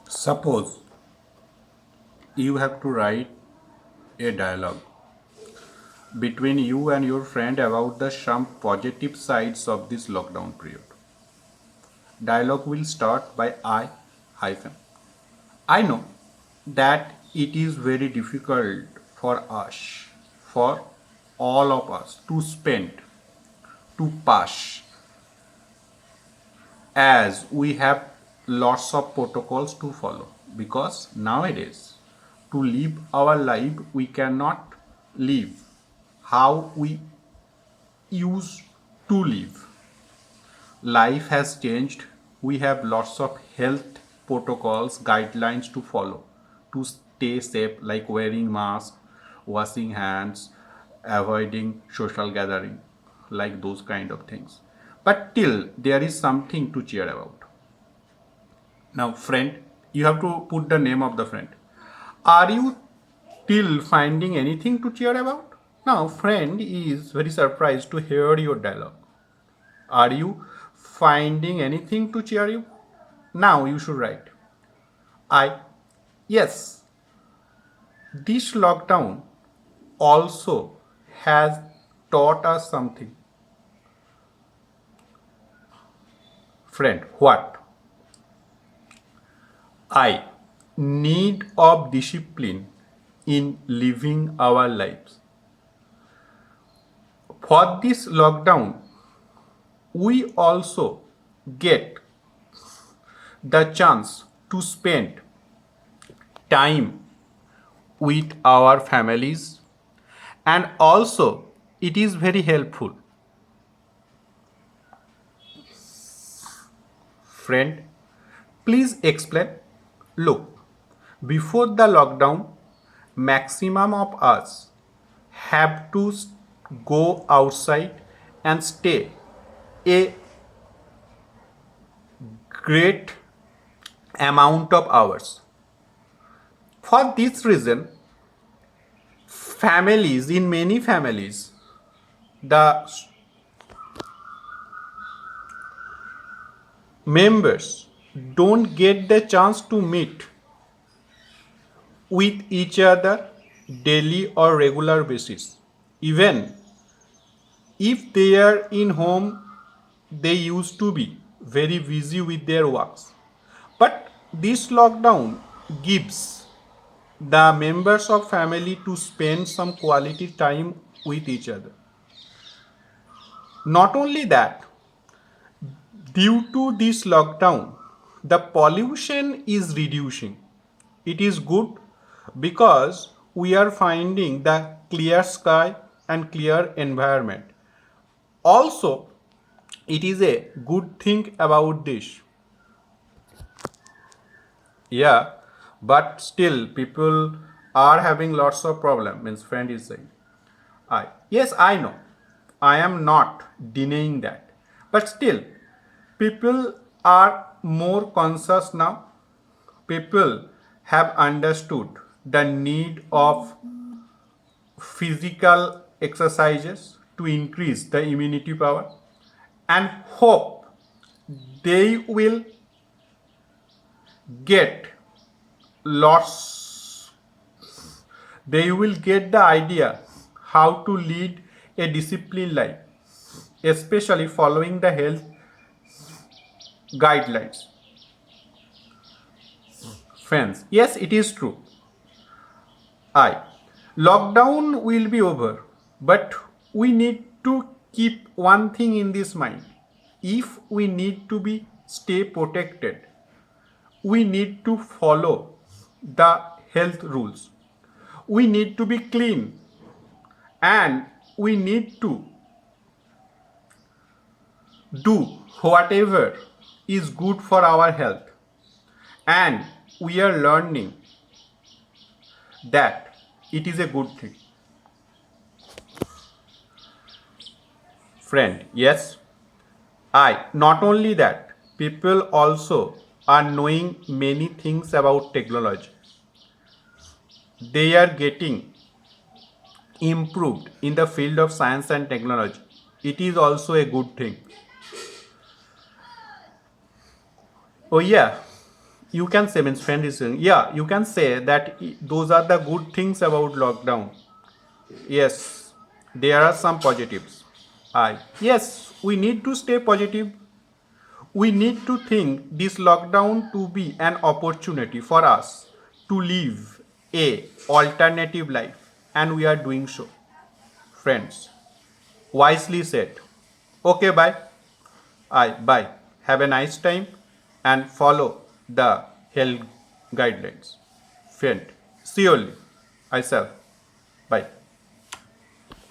Suppose you have to write a dialogue between you and your friend about the some positive sides of this lockdown period. Dialogue will start by I hyphen. I know that it is very difficult for us, for all of us to spend, to pass, as we have lots of protocols to follow. Because nowadays, to live our life, we cannot live how we used to live. Life has changed. We have lots of health protocols, guidelines to follow to stay safe, like wearing mask, washing hands, avoiding social gathering, like those kind of things. But till there is something to cheer about. Now, friend, you have to put the name of the friend. Are you still finding anything to cheer about? Now, friend is very surprised to hear your dialogue. Are you finding anything to cheer you? Now you should write. Yes, this lockdown also has taught us something. Friend, what? I need of discipline in living our lives. For this lockdown, we also get the chance to spend time with our families, and also it is very helpful. Friend, please explain. Look, before the lockdown, maximum of us have to go outside and stay a great amount of hours. For this reason, families, in many families, the members don't get the chance to meet with each other daily or regular basis. Even if they are in home, they used to be very busy with their works. But this lockdown gives the members of family to spend some quality time with each other. Not only that, due to this lockdown, the pollution is reducing. It is good because we are finding the clear sky and clear environment. Also, it is a good thing about this. Yeah, but still people are having lots of problem, means friend is saying. I know. I am not denying that. But still, people are more conscious now. People have understood the need of physical exercises to increase the immunity power, and hope they will get lots, they will get the idea how to lead a disciplined life, especially following the health guidelines. Friends, yes, it is true. I Lockdown will be over, but we need to keep one thing in this mind. If we need to be stay protected, we need to follow the health rules. We need to be clean, and we need to do whatever is good for our health. And we are learning that it is a good thing. Friend, yes, not only that, people also are knowing many things about technology. They are getting improved in the field of science and technology. It is also a good thing. Oh, yeah, You can say, means friend is saying, yeah, you can say that those are the good things about lockdown. Yes, there are some positives. Yes, we need to stay positive. We need to think this lockdown to be an opportunity for us to live a alternative life, and we are doing so. Friends, wisely said. Okay, bye. Bye. Have a nice time and follow the health guidelines. Friend, surely I shall. Bye.